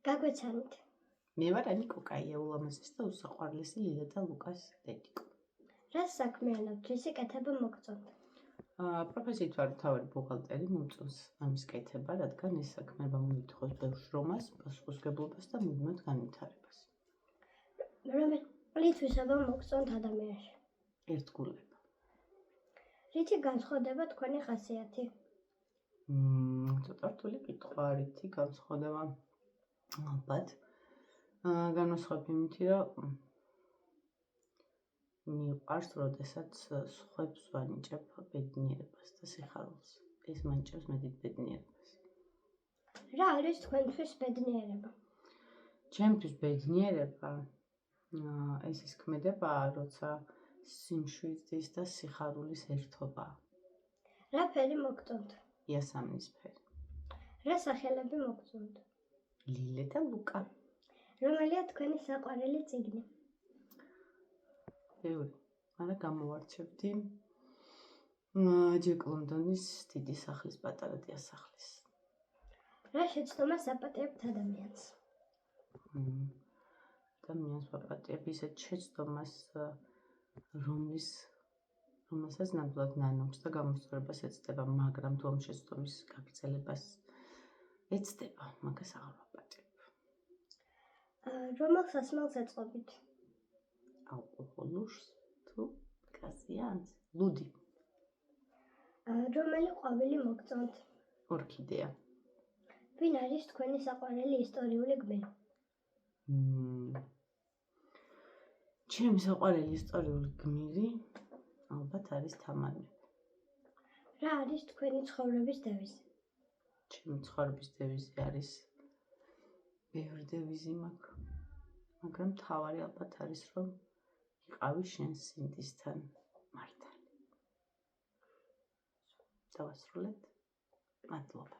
გაგვეცანით. მე ვარ ანიკო კაია, ულამაზესი და უსაყვარლესი ლილა და ლუკას დედიკო. რას საქმიანობთ, რისი კეთება მოგწონთ? პროფესიით ვარ მთავარი ბუღალტერი, მომწონს ამის კეთება, რადგან ეს საქმე მოითხოვს ბევრ შრომას, პასუხისმგებლობას და მუდმივ განვითარებას. რომელი თვისება მოგწონთ ადამიანში? ერთგულება. რითი განსხვავდება თქვენი ხასიათი? ცოტა რთული კითხვა, რითი განსხვავდება? ალბათ განსხვავდება იმითი, რომ მიყვარს, როდესაც სხვებს ვანიჭებ ბედნიერებას და სიხარულს. ეს მანიჭებს მეტად ბედნიერებას. რა არის თქვენთვის ბედნიერება? ჩემთვის ბედნიერება ეს ქმედებაა, როცა სიმშვიდის და სიხარულის ერთობაა. რა ფერი მოგწონთ? იასამნის ფერი. რა სახელები მოგწონთ? ლილე და ლუკა. რომელია თქვენი საყვარელი წიგნი? ბევრი. არა გამოვარჩევდი ჯეკ ლონდონის დიდი სახლის პატარა დიასახლის. რა შეცდომას აპატიებთ ადამიანს? ადამიანს ვაპატიებ ისეთ შეცდომას, რომელსაც ნამდვილად ნანობს და გამოსწორებას ეცდება, მაგრამ თუ ამ შეცდომის გაგრძელებას ეცდება, მაგას აღარ ვაპატიებ. რომელ სასმელს ეწყობით? ალკოჰოლურს თუ კასიანს? ლუდი. რომელი ყვავილი მოგწონთ? ორქიდეა. ვინ არის თქვენი საყვარელი ისტორიული გმირი? ჩემი საყვარელი ისტორიული გმირი ალბათ არის თამარ მეფე. რა არის თქვენი ცხოვრების დევიზი? ჩემი ცხოვრების დევიზი არის ბევრი დევიზი მაქვს, მაგრამ მთავარი ალბათ არის, რომ იყავი შენ სინდისთან მართალი. დავასრულეთ. მადლობა.